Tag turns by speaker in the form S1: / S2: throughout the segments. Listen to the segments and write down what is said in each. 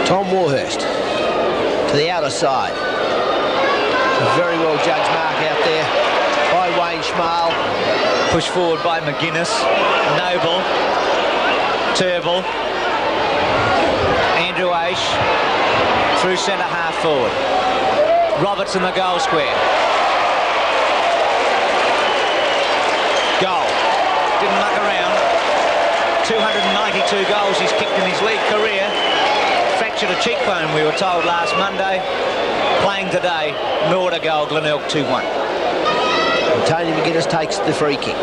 S1: Tom Warhurst to the outer side. A very well judged mark out there by Wayne Schmal.
S2: Push forward by McGuinness, Noble, Turnbull, Andrew Aish through centre half forward. Roberts in the goal square. Goal. Didn't muck around. 292 goals he's kicked in his league career. Fractured a cheekbone, we were told last Monday. Playing today, Norwood a goal, Glenelg 2-1.
S1: Tony McGuinness takes the free kick.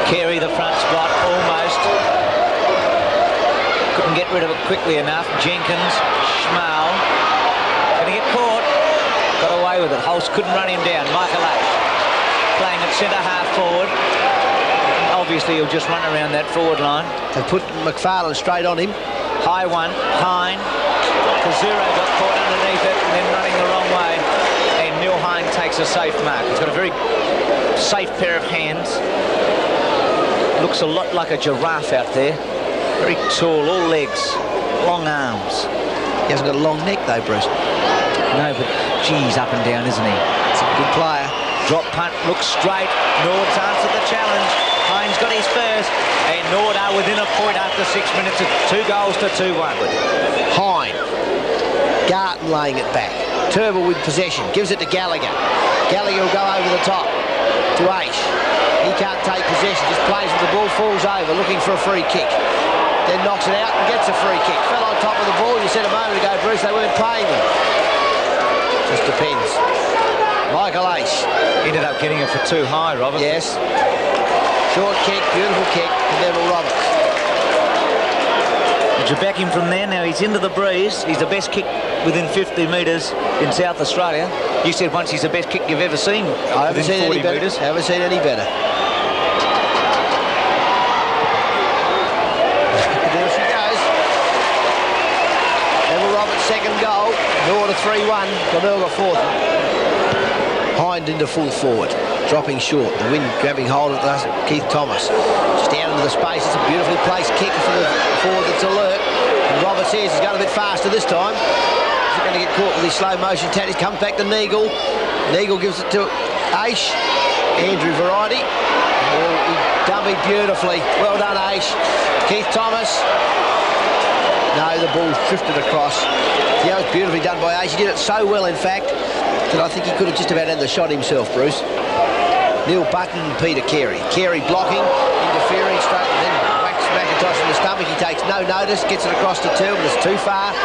S2: Carey the front spot, almost. Couldn't get rid of it quickly enough. Jenkins, Schmal. Gonna get caught. Got away with it. Holst couldn't run him down. Michael H. Playing at centre half forward. Obviously he'll just run around that forward line.
S1: They put McFarlane straight on him.
S2: High one, Hine. Kazuro got caught underneath it and then running the wrong way. And Neil Hine takes a safe mark. He's got a very safe pair of hands. Looks a lot like a giraffe out there. Very tall, all legs, long arms.
S1: He hasn't got a long neck though, Bruce.
S2: No, but geez, up and down, isn't he?
S1: He's a good player.
S2: Drop punt, looks straight. Norwood's answered the challenge. Hine's got his first. And Norwood are within a point after 6 minutes. It's 2 goals to 2-1.
S1: Hine. Garton laying it back. Turnbull with possession. Gives it to Gallagher. Gallagher will go over the top to Aish. He can't take possession. Just plays with the ball. Falls over looking for a free kick. Then knocks it out and gets a free kick. Fell on top of the ball. You said a moment ago, Bruce, they weren't paying them. Just depends. Michael Aish.
S2: Ended up getting it for too high, Robert.
S1: Yes. Short kick, beautiful kick to Neville Roberts.
S2: Did you back him from there? Now he's into the breeze. He's the best kick within 50 metres in South Australia. You said once he's the best kick you've ever seen.
S1: I haven't seen any better.
S2: Meters.
S1: Haven't seen any better. There she goes. Neville Roberts' second goal. Norwood a 3-1. Glenelg a fourth. Hind into full forward. Dropping short, the wind grabbing hold of Keith Thomas. Just down into the space. It's a beautifully placed kick for the forward that's alert. And Roberts he's going a bit faster this time. He's going to get caught with his slow motion tactics. Comes back to Neagle. Neagle gives it to Aish. Andrew Variety. Oh, he dummied beautifully. Well done, Aish. Keith Thomas. No, the ball drifted across. Yeah, it was beautifully done by Aish. He did it so well, in fact, that I think he could have just about had the shot himself, Bruce. Neil Button and Peter Carey. Carey blocking, interfering straight, and then whacks McIntosh in the stomach. He takes no notice, gets it across to Turnbull. It's too far.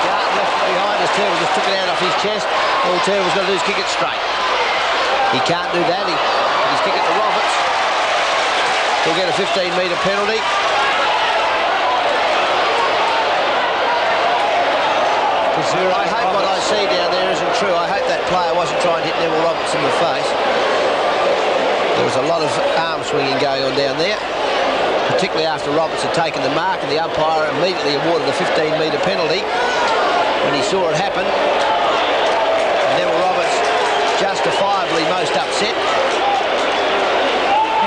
S1: Garton left it behind as Turnbull just took it out off his chest. All Turnbull's got to do is kick it straight. He can't do that. He's kick it to Roberts. He'll get a 15-metre penalty. I hope what I see down there isn't true. I hope that player wasn't trying to hit Neville Roberts in the face. There was a lot of arm swinging going on down there, particularly after Roberts had taken the mark, and the umpire immediately awarded a 15-metre penalty when he saw it happen. Neville Roberts justifiably most upset.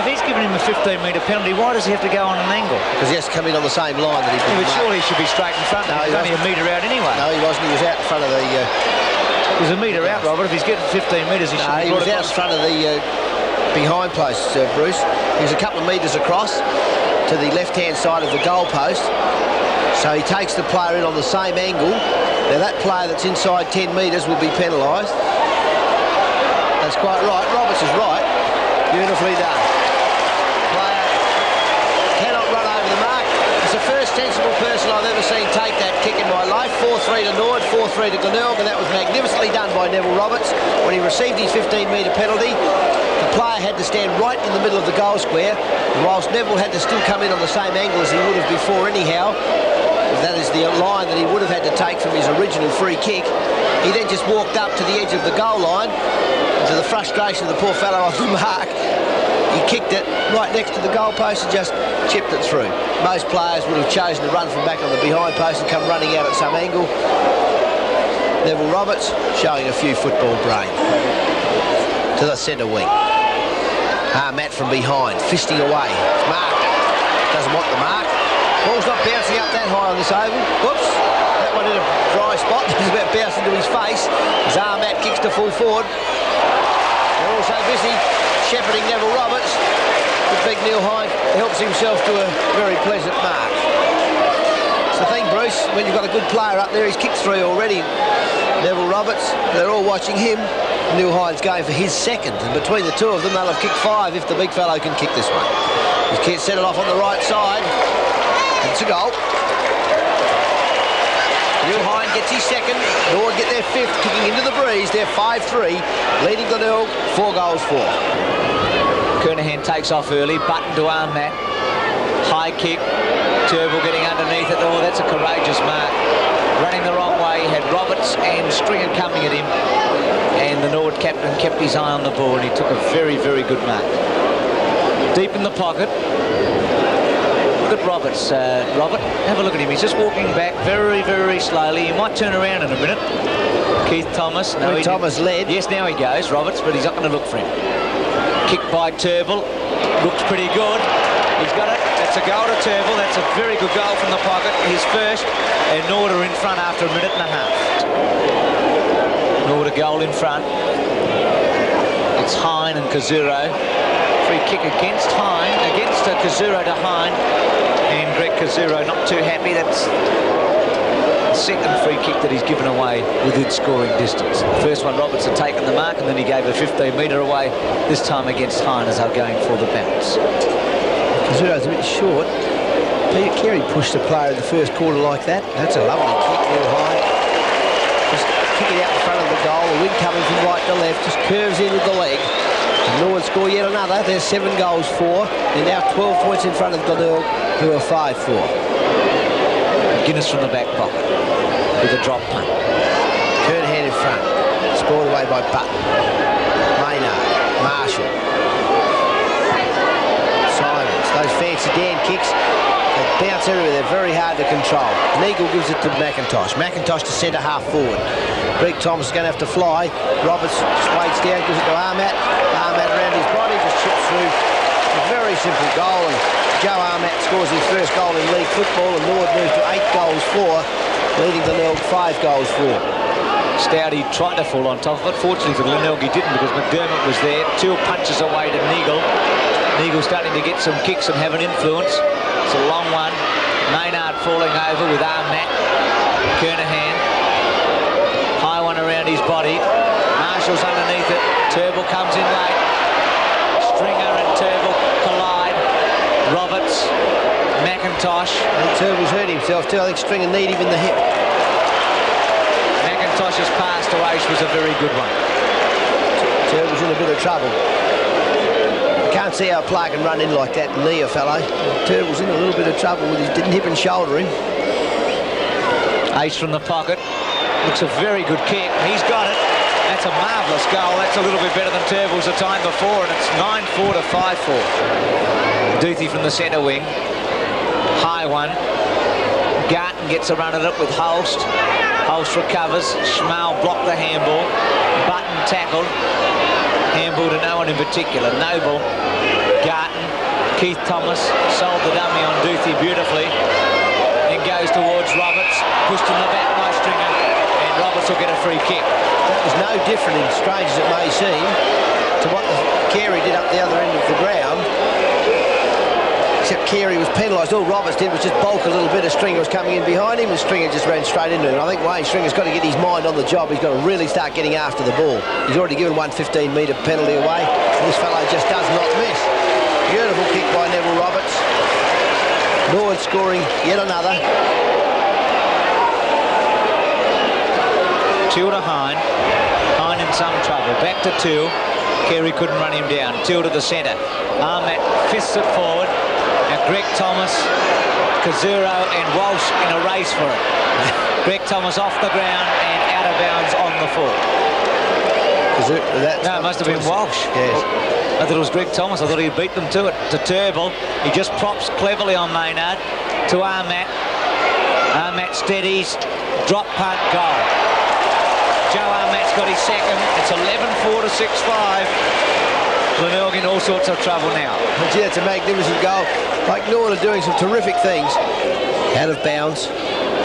S2: If he's given him a 15-metre penalty, why does he have to go on an angle?
S1: Because he has to come in on the same line that he's been
S2: But surely he should be straight in front.
S1: No,
S2: he's only a metre out anyway.
S1: No, he wasn't. He was out in front of the...
S2: He was a metre out, Robert. If he's getting 15 metres, he should be...
S1: he was out in front of the behind posts, Bruce. He was a couple of metres across to the left-hand side of the goal post. So he takes the player in on the same angle. Now that player that's inside 10 metres will be penalised. That's quite right. Roberts is right. Beautifully done. It's the first sensible person I've ever seen take that kick in my life. 4-3 to Norwood, 4-3 to Glenelg, and that was magnificently done by Neville Roberts. When he received his 15-metre penalty, the player had to stand right in the middle of the goal square, and whilst Neville had to still come in on the same angle as he would have before anyhow, that is the line that he would have had to take from his original free kick, he then just walked up to the edge of the goal line, and to the frustration of the poor fellow off the mark, he kicked it right next to the goalpost and just chipped it through. Most players would have chosen to run from back on the behind post and come running out at some angle. Neville Roberts showing a few football brain. To the centre wing. Matt from behind, fisting away. It's marked. Doesn't want the mark. Ball's not bouncing up that high on this oval. Whoops. That one in a dry spot. He's about bounced into his face. As Armat kicks to full forward. They're also busy shepherding Neville Roberts. The big Neil Hind helps himself to a very pleasant mark. It's the thing, Bruce, when you've got a good player up there, he's kicked 3 already. Neville Roberts, they're all watching him. Neil Hind's going for his second, and between the two of them, they'll have kicked 5 if the big fellow can kick this one. He can't set it off on the right side. It's a goal. Neil Hind gets his second. Norwood get their 5th, kicking into the breeze. They're 5-3, leading Glenelg 4 goals 4.
S2: Kernahan takes off early, Button to Armat. High kick. Turble getting underneath it. Oh, that's a courageous mark. Running the wrong way. He had Roberts and Stringer coming at him. And the Norwood captain kept his eye on the ball, and he took a very, very good mark. Deep in the pocket. Look at Roberts. Robert, have a look at him. He's just walking back very, very slowly. He might turn around in a minute. Keith Thomas. No,
S1: Thomas led.
S2: Yes, now he goes, Roberts, but he's not going to look for him. Kick by Turble. Looks pretty good. He's got it. That's a goal to Turble. That's a very good goal from the pocket. His first. And Norwood are in front after a minute and a half. Norwood a goal in front. It's Hine and Kazuro. Free kick against Hine. Against Kazuro to Hine. And Greg Kazuro not too happy. That's the second free kick that he's given away within scoring distance. The first one, Roberts had taken the mark, and then he gave a 15-metre away, this time against Hine as they're going for the bounce.
S1: Kazuro's a bit short. Peter Carey pushed the player in the first quarter like that. That's a lovely kick, Neil Hind. Just kick it out in front of the goal. The wind coming from right to left, just curves in with the leg. And Norwood score yet another. There's 7 goals 4. They're now 12 points in front of Glenelg, who are 5-4.
S2: Guinness from the back pocket with a drop punt.
S1: Kernahan in front. Scored away by Button. Maynard. Marshall. Simons. Those fancy Dan kicks. They bounce everywhere. They're very hard to control. Neagle gives it to McIntosh. McIntosh to centre half forward. Greg Thomas is going to have to fly. Roberts just waits down, gives it to Armat. Armat around his body, just chips through. A very simple goal, and Joe Armat scores his first goal in league football, and Norwood moves to 8 goals 4, leading Glenelg 5 goals 4.
S2: Stouty tried to fall on top of it. Fortunately for Glenelg, he didn't, because McDermott was there. 2 punches away to Neagle. Neagle starting to get some kicks and have an influence. It's a long one. Maynard falling over with Armat. Kernahan. High one around his body. Marshall's underneath it. Turble comes in late. Stringer and Turble collide. Roberts. McIntosh.
S1: And Turble's hurt himself too. I think Stringer need him in the hip.
S2: McIntosh's pass to Ace was a very good one.
S1: Turble's in a bit of trouble. You can't see how a player can run in like that and knee a fellow. Turble's in a little bit of trouble with his didn't hip and shoulder him.
S2: Ace from the pocket. Looks a very good kick. He's got it. That's a marvellous goal. That's a little bit better than Turble's the time before, and it's 9-4 to 5-4. Duthie from the centre wing. High one. Garton gets a run at it with Holst. Holst recovers. Schmal blocked the handball. Button tackled. Handball to no one in particular. Noble. Garton. Keith Thomas sold the dummy on Duthie beautifully. Then goes towards Roberts. Pushed in the back by Stringer. And Roberts will get a free kick.
S1: That was no different, in strange as it may seem, to what Carey did up the other end of the ground. Except Carey was penalised. All Roberts did was just bulk a little bit as Stringer was coming in behind him, and Stringer just ran straight into him. I think Wayne Stringer's got to get his mind on the job. He's got to really start getting after the ball. He's already given one 15-metre penalty away, and this fellow just does not miss. Beautiful kick by Neville Roberts. Norwood scoring yet another.
S2: 2 to Hine. Hine in some trouble. Back to 2. Carey couldn't run him down. 2 to the centre. Armat fists it forward. Now Greg Thomas, Kazuro and Walsh in a race for it. Greg Thomas off the ground and out of bounds on the full. No, it must have been Walsh.
S1: Yes.
S2: I thought it was Greg Thomas. I thought he beat them to it. To Turble. He just props cleverly on Maynard. To Armat. Armat steadies. Drop punt, goal. Joe Armat's got his second. It's 11-4 to 6-5. Glenelg in all sorts of trouble now.
S1: Gee, it's a magnificent goal. Like Norwood are doing some terrific things. Out of bounds.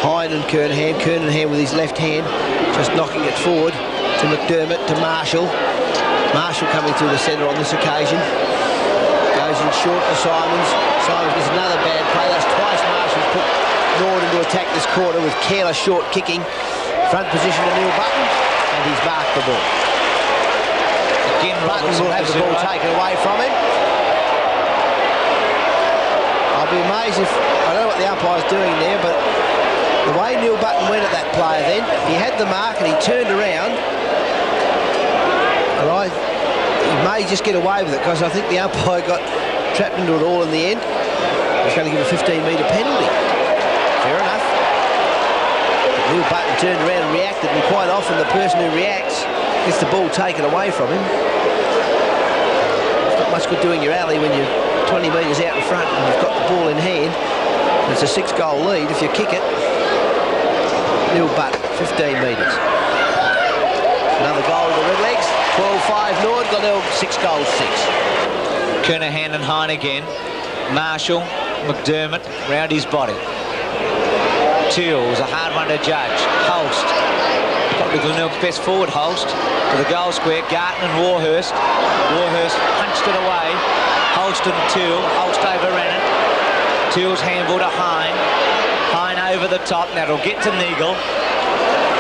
S1: Hine and Kernahan. Kernahan with his left hand, just knocking it forward to McDermott, to Marshall. Marshall coming through the centre on this occasion. Goes in short to Simons. Simons gets another bad play. That's twice Marshall's put Norwood into attack this quarter with careless short kicking. Front position to Neil Button, and he's marked the ball.
S2: Again,
S1: Button will have the ball taken away from him. I'll be amazed if, I don't know what the umpire's doing there, but the way Neil Button went at that player then, he had the mark and he turned around, and he may just get away with it because I think the umpire got trapped into it all in the end. He's going to give a 15-metre penalty. Fair enough. But Neil Button turned around and reacted, and quite often the person who reacts gets the ball taken away from him. It's not much good doing your alley when you're 20 metres out in front and you've got the ball in hand. It's a 6-goal lead if you kick it. Neil Button, 15 metres. Another goal to the Redlegs. 12-5 Norwood, Glenelg 6 goals 6.
S2: Kernahan and Hine again. Marshall, McDermott, round his body. Teal was a hard one to judge. Holst, probably Glenelg's best forward, Holst. To the goal square, Garton and Warhurst. Warhurst punched it away. Holst and Teal. Holst overran it. Teal's handball to Hine. Hine over the top. Now it'll get to Neagle.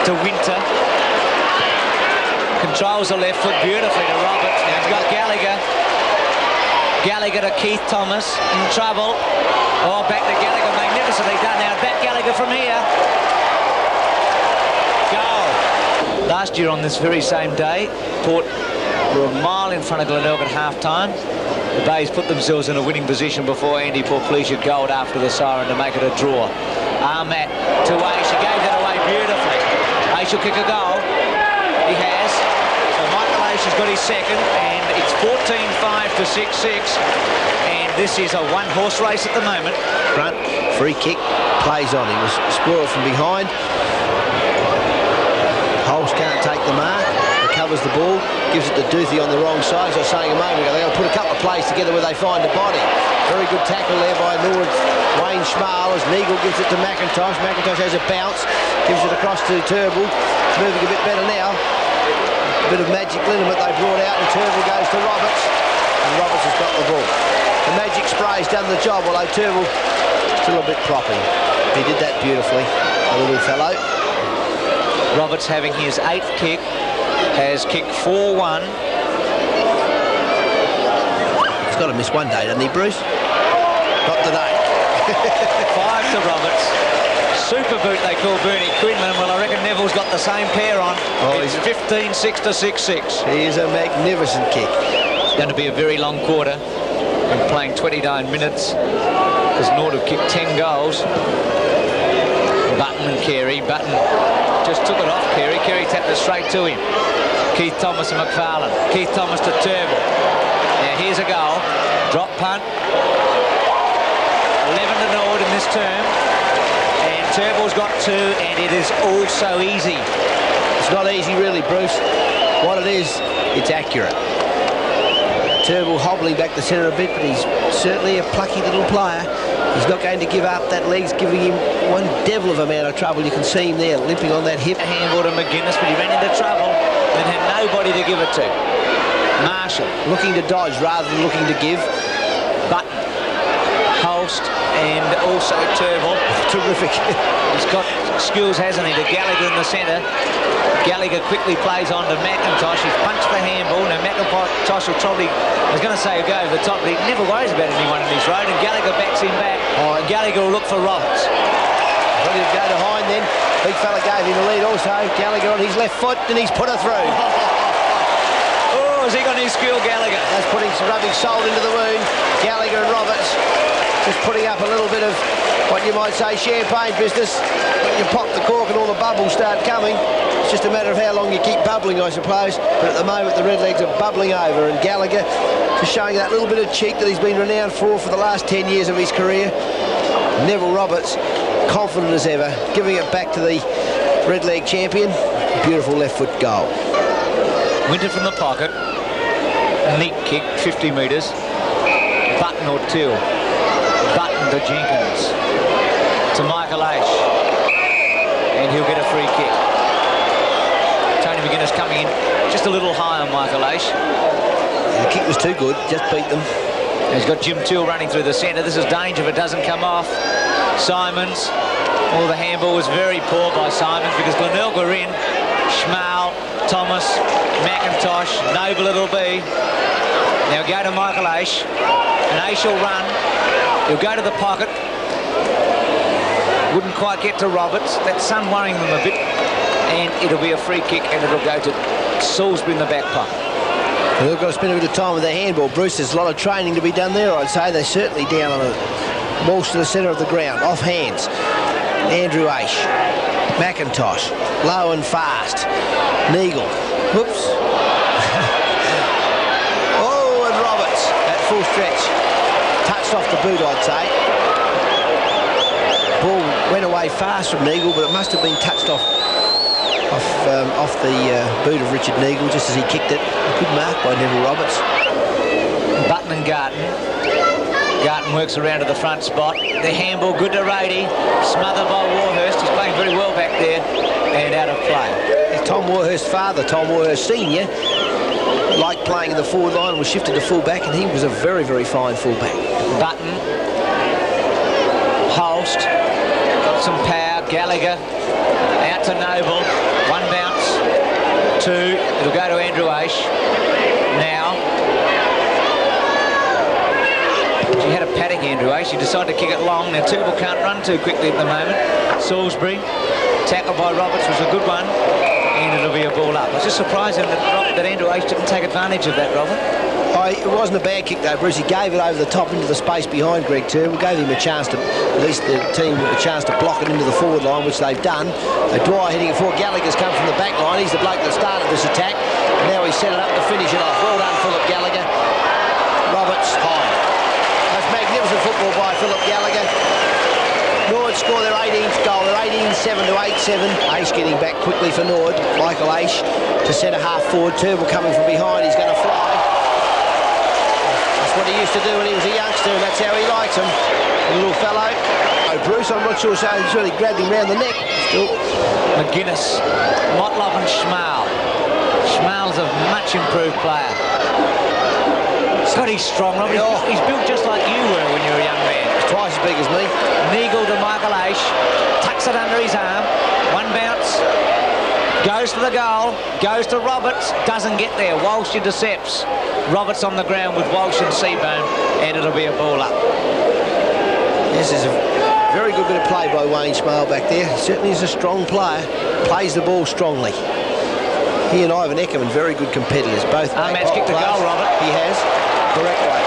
S2: To Winter. Controls the left foot beautifully to Roberts. Now he's got Gallagher. Gallagher to Keith Thomas. In trouble. Oh, back to Gallagher. Magnificently done. Now back Gallagher from here. Goal. Last year on this very same day, Port were a mile in front of Glenelg at half-time. The Bays put themselves in a winning position before Andy Portlesia goaled after the siren to make it a draw. Armat to Aish. He gave that away beautifully. Aish will kick a goal. He has. So Michael Aish has got his second, and it's 14-5 to 6-6. And this is a one-horse race at the moment.
S1: Front, free kick, plays on. He was spoiled from behind. Holst can't take the mark. Recovers the ball, gives it to Duthie on the wrong side. As I was saying a moment ago, they've got to put a couple of plays together where they find the body. Very good tackle there by Norwood. Wayne Schmal as Neagle gives it to McIntosh. McIntosh has a bounce, gives it across to Turnbull. It's moving a bit better now. A bit of magic liniment they brought out, and Turnbull goes to Roberts. And Roberts has got the ball. The magic spray's done the job, although Turnbull still a bit propping. He did that beautifully, the little fellow.
S2: Roberts having his 8th kick. Has kicked 4-1.
S1: He's got to miss one day, doesn't he, Bruce? Not today.
S2: 5 to Roberts. Super boot they call Bernie Quinlan. Well, I reckon Neville's got the same pair on. Oh, it's 15-6 to 6-6.
S1: He is a magnificent kick.
S2: It's going to be a very long quarter. Been playing 29 minutes because Norwood have kicked 10 goals. Button and Carey. Button just took it off Carey. Carey tapped it straight to him. Keith Thomas and McFarlane. Keith Thomas to Turnbull. Now here's a goal. Drop punt. 11 to Norwood in this term. And Turnbull's got 2, and it is all so easy.
S1: It's not easy really, Bruce. What it is, it's accurate. Turnbull hobbling back the centre a bit, but he's certainly a plucky little player. He's not going to give up. That leg's giving him one devil of amount of trouble. You can see him there limping on that hip.
S2: A handball to McGuinness, but he ran into trouble and had nobody to give it to. Marshall
S1: looking to dodge rather than looking to give.
S2: Button, Holst, and also Turnbull.
S1: Terrific.
S2: He's got skills, hasn't he, to Gallagher in the centre. Gallagher quickly plays on to McIntosh. He's punched the handball. Now McIntosh will probably, I was going to say, go over the top, but he never worries about anyone in his road, and Gallagher backs him back. And Gallagher will look for Roberts.
S1: Ready to go to Hine then. Big fella gave him the lead also. Gallagher on his left foot, and he's put her through.
S2: Oh, has he got any skill, Gallagher?
S1: That's putting some rubbing salt into the wound. Gallagher and Roberts just putting up a little bit of what you might say champagne business. When you pop the cork and all the bubbles start coming, it's just a matter of how long you keep bubbling, I suppose. But at the moment, the Redlegs are bubbling over, and Gallagher just showing that little bit of cheek that he's been renowned for the last 10 years of his career. Neville Roberts, confident as ever, giving it back to the Redleg champion. Beautiful left foot goal.
S2: Winter from the pocket. Neat kick, 50 metres. Button or Till. Button to Jenkins. to Michael Aish. And he'll get a free kick. Tony McGuinness coming in just a little high on Michael Aish.
S1: The kick was too good, just beat them.
S2: And he's got Jim Toole running through the centre. This is danger if it doesn't come off. Simons. The handball was very poor by Simons because Glenelg were in. Schmal, Thomas, McIntosh, Noble it'll be. Now go to Michael Aish. And Aish will run. He'll go to the pocket. Wouldn't quite get to Roberts. That sun worrying them a bit. And it'll be a free kick and it'll go to Salisbury in the back pocket.
S1: They've got to spend a bit of time with their handball. Bruce, there's a lot of training to be done there, I'd say. They're certainly down on it. Balls to the centre of the ground. Off hands. Andrew Aish. McIntosh. Low and fast. Neagle. Whoops. Oh, and Roberts at full stretch. Touched off the boot, I'd say. Ball went away fast from Neagle, but it must have been touched off the boot of Richard Neagle just as he kicked it. A good mark by Neville Roberts.
S2: Button and Garton. Garton works around to the front spot. The handball good to Rady. Smothered by Warhurst. He's playing very well back there and out of play.
S1: Tom Warhurst's father, Tom Warhurst Senior, liked playing in the forward line and was shifted to full-back, and he was a very, very fine full-back.
S2: Button. Holst. Got some power. Gallagher. Out to Noble. One bounce. Two. It'll go to Andrew Aish. Now. He had a paddock, Andrew Aish. He decided to kick it long. Now Turnbull can't run too quickly at the moment. Salisbury. Tackle by Roberts was a good one. And it'll be a ball up. I was just surprised that Andrew Aish didn't take advantage of that, Robert.
S1: It wasn't a bad kick though, Bruce. He gave it over the top into the space behind Greg Turnbull, gave him a chance to, at least the team a chance to block it into the forward line, which they've done. Dwyer hitting it forward. Gallagher's come from the back line. He's the bloke that started this attack. Now he's set it up to finish it off. Well done, Philip Gallagher. Roberts high. That's magnificent football by Philip Gallagher. Norwood score their 18th goal. They're 18-7 to 8-7. Aish getting back quickly for Norwood. Michael Aish to centre half forward. Turnbull coming from behind. He's going to fly. That's what he used to do when he was a youngster, and that's how he likes him. The little fellow. Oh, Bruce, I'm not sure, so he's really grabbed him round the neck. Still.
S2: McGuinness, Motlop and Schmal. Schmal's a much improved player. God, he's strong, Robert. He's built just like you were when you were a young man.
S1: He's twice as big as me.
S2: Neagle to Michael Aish. Tucks it under his arm. One bounce. Goes to the goal. Goes to Roberts. Doesn't get there. Walsh intercepts. Roberts on the ground with Walsh and Seabohm. And it'll be a ball up.
S1: This is a very good bit of play by Wayne Schmal back there. Certainly is a strong player. Plays the ball strongly. He and Ivan Eckerman, very good competitors. Both.
S2: Ahmad's kicked the goal, Robert.
S1: He has. Correct way.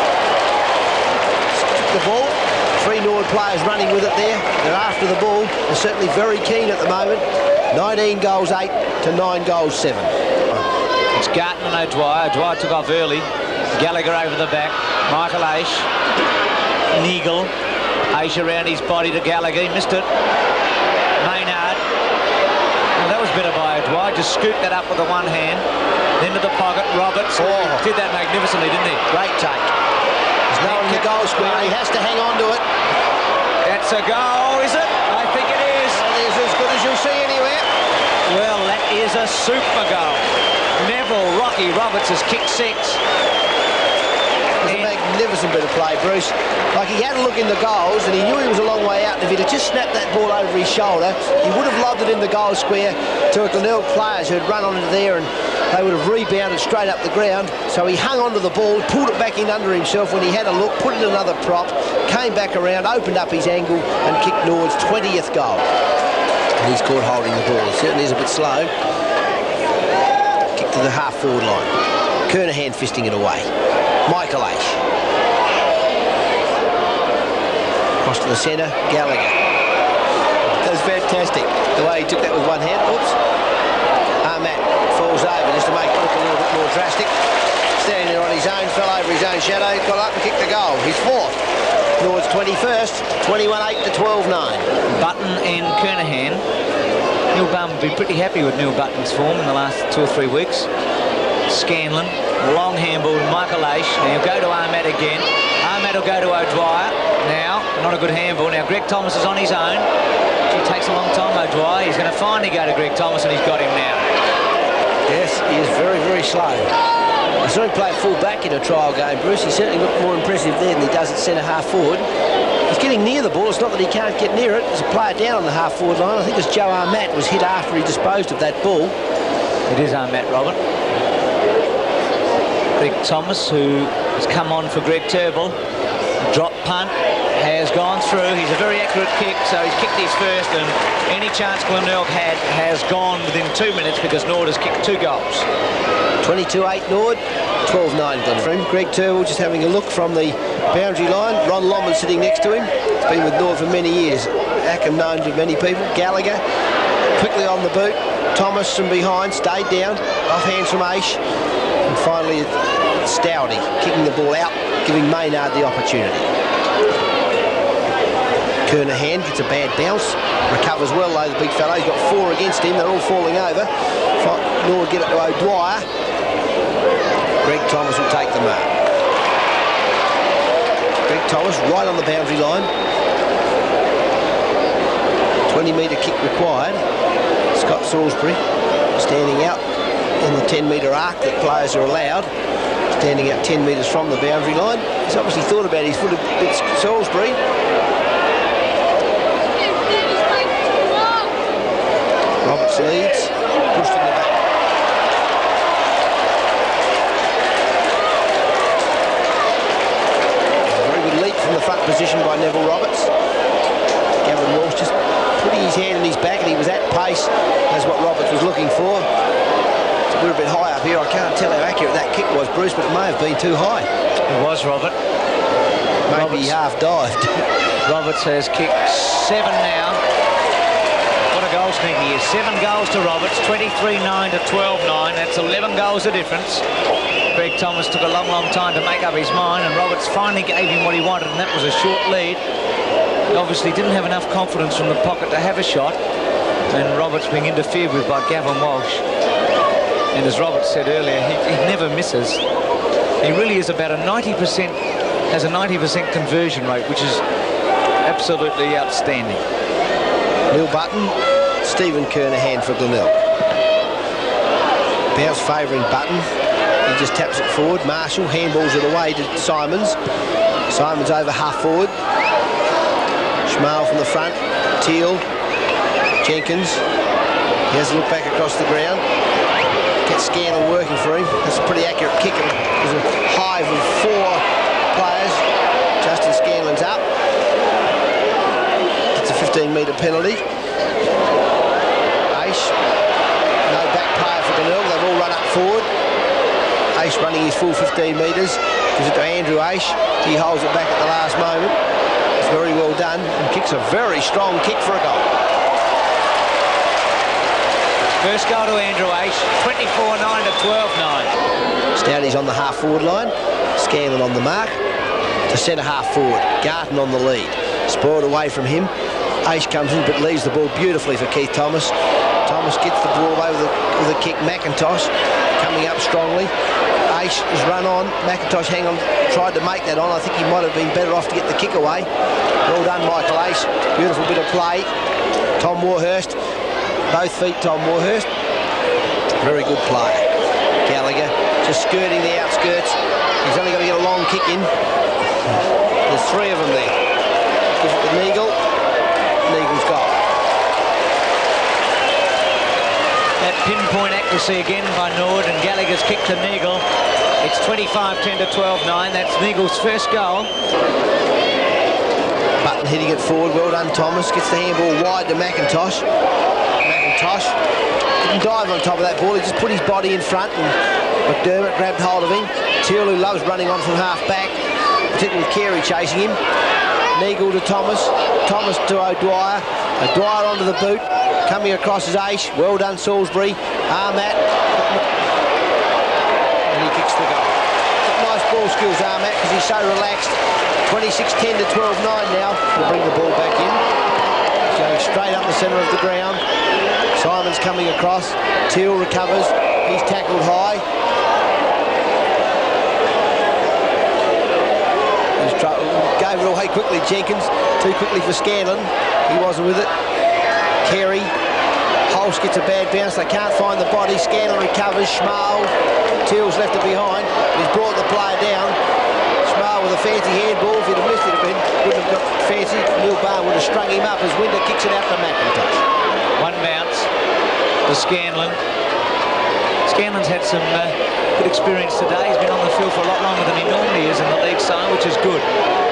S1: The ball. 3 Norwood players running with it there. They're after the ball. They're certainly very keen at the moment. 19 goals 8 to 9 goals 7.
S2: It's Garton and O'Dwyer. O'Dwyer took off early. Gallagher over the back. Michael Aish. Neagle. Aish around his body to Gallagher. He missed it. Maynard. Well, that was better by O'Dwyer. Just scooped that up with the one hand. Then to the pocket. Roberts. Did that magnificently, didn't he?
S1: Great take. There's no one in the goal square. He has to hang on to it.
S2: That's a goal, is it? I think it is.
S1: It is as good as you'll see anywhere.
S2: Well, that is a super goal. Neville Rocky Roberts has kicked 6.
S1: It was a magnificent bit of play, Bruce. Like, he had a look in the goals and he knew he was a long way out, and if he'd have just snapped that ball over his shoulder, he would have lobbed it in the goal square to a Glenelg players who had run onto there, and they would have rebounded straight up the ground. So he hung onto the ball, pulled it back in under himself when he had a look, put in another prop, came back around, opened up his angle and kicked Norwood's 20th goal. And he's caught holding the ball. He certainly is a bit slow. Kick to the half forward line. Kernahan fisting it away. Michael Aish. Across to the centre, Gallagher. That was fantastic, the way he took that with one hand. Oops. Ahmat falls over just to make it look a little bit more drastic. Standing there on his own, fell over his own shadow, got up and kicked the goal. He's 4th. Norwood's 21st, 21-8 to 12-9.
S2: Button and Kernahan. Neil Bum will be pretty happy with Neil Button's form in the last 2 or 3 weeks. Scanlon, long handball to Michael Aish. Now he'll go to Ahmat again. Ahmat will go to O'Dwyer. now. Not a good handball. Now Greg Thomas is on his own. It takes a long time, O'Dwyer. He's going to finally go to Greg Thomas, and he's got him now.
S1: Yes, he is very, very slow. I saw him play full back in a trial game, Bruce. He certainly looked more impressive there than he does at centre half forward. He's getting near the ball. It's not that he can't get near it. There's a player down on the half forward line. I think it's Joe Armatt was hit after he disposed of that ball.
S2: It is Armatt, Robert. Greg Thomas, who has come on for Greg Turnbull. Drop punt has gone through. He's a very accurate kick, so he's kicked his first, and any chance Glenelg had has gone within 2 minutes because Norwood has kicked 2 goals.
S1: 22-8 Norwood, 12-9 Glenelg. Greg Turnbull just having a look from the boundary line. Ron Lomond sitting next to him. He's been with Norwood for many years. Ackham known to many people. Gallagher quickly on the boot. Thomas from behind, stayed down. Off hands from Aish. And finally Stoudy kicking the ball out, giving Maynard the opportunity. Kernahan gets a bad bounce, recovers well though, the big fellow. He's got 4 against him, they're all falling over. Norwood get it to O'Dwyer. Greg Thomas will take the mark. Greg Thomas right on the boundary line. 20-metre kick required. Scott Salisbury standing out in the 10-metre arc that players are allowed. Standing out 10 metres from the boundary line. He's obviously thought about his foot a bit, Salisbury. Roberts leads, pushed in the back. A very good leap from the front position by Neville Roberts. Gavin Walsh just putting his hand in his back, and he was at pace. That's what Roberts was looking for. We're a bit high up here. I can't tell how accurate that kick was, Bruce, but it may have been too high.
S2: It was, Robert.
S1: Maybe he half dived.
S2: Roberts has kicked 7 now. What a goal sneak he is. 7 goals to Roberts, 23-9 to 12-9. That's 11 goals the difference. Greg Thomas took a long, long time to make up his mind, and Roberts finally gave him what he wanted, and that was a short lead. He obviously didn't have enough confidence from the pocket to have a shot, and Roberts being interfered with by Gavin Walsh. And as Robert said earlier, he never misses. He really is about a 90%, has a 90% conversion rate, which is absolutely outstanding.
S1: Neil Button, Stephen Kernahan for Glenelg. Bounce favouring Button. He just taps it forward. Marshall handballs it away to Simons. Simons over half forward. Schmale from the front. Teal. Jenkins. He has a look back across the ground. Gets Scanlon working for him. That's a pretty accurate kick. There's a hive of 4 players. Justin Scanlon's up. It's a 15-metre penalty. Aish. No back player for Glenelg. They've all run up forward. Aish running his full 15 metres. Gives it to Andrew Aish. He holds it back at the last moment. It's very well done and kicks a very strong kick for a goal.
S2: First goal to Andrew Aish, 24-9 to 12-9.
S1: Stoudy's on the half-forward line. Scanlon on the mark. To centre half-forward. Garton on the lead. Spoiled away from him. Aish comes in but leaves the ball beautifully for Keith Thomas. Thomas gets the ball away with a kick. McIntosh coming up strongly. Aish has run on. McIntosh tried to make that on. I think he might have been better off to get the kick away. Well done, Michael Aish. Beautiful bit of play. Tom Warhurst. Both feet, Tom Warhurst. Very good play. Gallagher just skirting the outskirts. He's only got to get a long kick in. There's 3 of them there. Gives it to Neagle. Neagle's goal.
S2: That pinpoint accuracy again by Norwood, and Gallagher's kick to Neagle. It's 25-10 to 12-9. That's Neagle's first goal.
S1: Button hitting it forward. Well done, Thomas. Gets the handball wide to McIntosh. McIntosh didn't dive on top of that ball. He just put his body in front, and McDermott grabbed hold of him. Teal, who loves running on from half back, particularly with Carey chasing him. Neagle to Thomas. Thomas to O'Dwyer. O'Dwyer onto the boot. Coming across is Aish. Well done, Salisbury. Armatt. And he kicks the goal. Nice ball skills, Armatt, because he's so relaxed. 26-10 to 12-9 now. We'll bring the ball back in. Going straight up the centre of the ground. Simon's coming across. Teal recovers. He's tackled high. gave it away quickly, Jenkins. Too quickly for Scanlon. He wasn't with it. Carey. Holst gets a bad bounce. They can't find the body. Scanlon recovers. Schmal. Teals left it behind. He's brought the player down. Schmal with a fancy handball. If he'd have missed it, wouldn't have got fancy. Neil Barr would have strung him up as Winder kicks it out to McIntosh.
S2: One bounce to Scanlon. Scanlon's had some good experience today. He's been on the field for a lot longer than he normally is in the league side, which is good.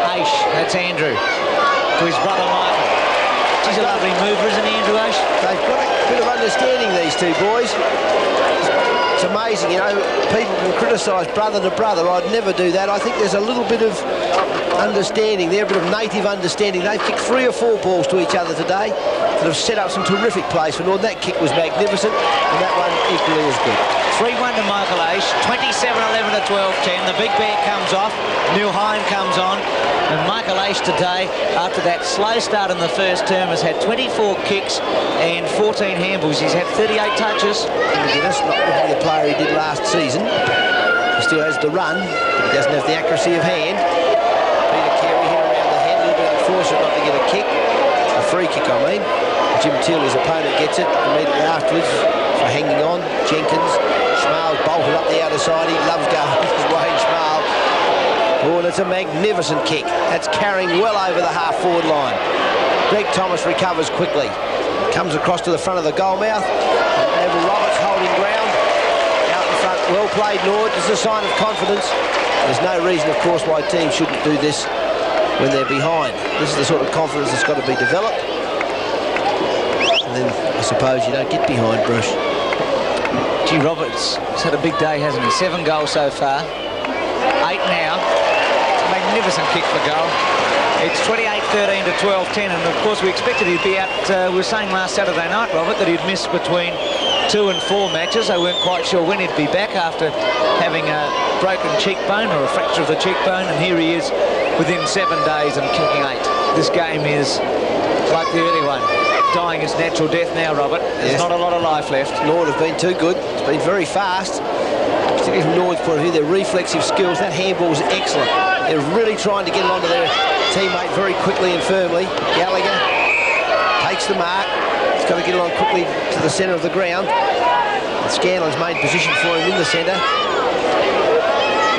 S2: Aish, that's Andrew. To his brother Michael. He's a lovely mover, isn't he, Andrew Aish?
S1: They've got a bit of understanding, these two boys. It's amazing, you know, people can criticise brother to brother. I'd never do that. I think there's a little bit of understanding there, a bit of native understanding. They've kicked 3 or 4 balls to each other today that have set up some terrific plays for Norwood. That kick was magnificent, and that one equally as good.
S2: 3-1 to Michael Aish, 27-11 to 12-10. The big bear comes off, Neil Hine comes on, and Michael Aish today, after that slow start in the first term, has had 24 kicks and 14 handballs. He's had 38 touches.
S1: That's not looking at the player he did last season. He still has the run, but he doesn't have the accuracy of hand. Peter Carey hit around the head, a little bit unfortunate not to get a kick. A free kick, I mean. Jim Till, his opponent, gets it immediately afterwards for hanging on. Jenkins. Schmal's bolted up the outer side. He loves going his way, Schmal. Oh, and it's a magnificent kick. That's carrying well over the half-forward line. Greg Thomas recovers quickly. Comes across to the front of the goal mouth. Neville Roberts holding ground. Out in front. Well played, Norwood. This is a sign of confidence. There's no reason, of course, why teams shouldn't do this when they're behind. This is the sort of confidence that's got to be developed. And then, I suppose, you don't get behind, Bruce.
S2: Gee, Roberts has had a big day, hasn't he? 7 goals so far. 8 now. It's a magnificent kick for goal. It's 28-13 to 12-10, and of course we expected he'd be out. We were saying last Saturday night, Robert, that he'd missed between 2 and 4 matches. They weren't quite sure when he'd be back after having a broken cheekbone or a fracture of the cheekbone, and here he is within 7 days and kicking 8. This game is like the early one. Dying his natural death now, Robert. There's not a lot of life left.
S1: Norwood have been too good. It's been very fast. Particularly from Norwood's point of view, their reflexive skills, that handball is excellent. They're really trying to get it onto their teammate very quickly and firmly. Gallagher takes the mark. He's got to get it on quickly to the centre of the ground. And Scanlon's made position for him in the centre.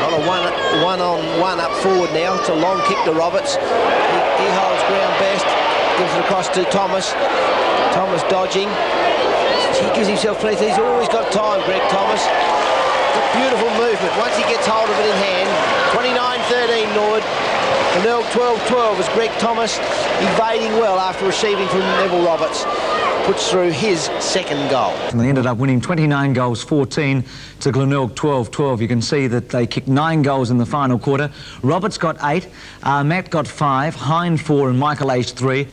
S1: Not a one-on-one up forward now. It's a long kick to Roberts. He holds ground best. Gives it across to Thomas. Thomas dodging. He gives himself plenty. He's always got time, Greg Thomas. It's a beautiful movement once he gets hold of it in hand. 29-13 Norwood. Glenelg 12-12 as Greg Thomas evading well after receiving from Neville Roberts. Puts through his second goal.
S3: And they ended up winning 29 goals, 14 to Glenelg 12-12. You can see that they kicked 9 goals in the final quarter. Roberts got 8, Matt got 5, Hine 4 and Michael Aish 3.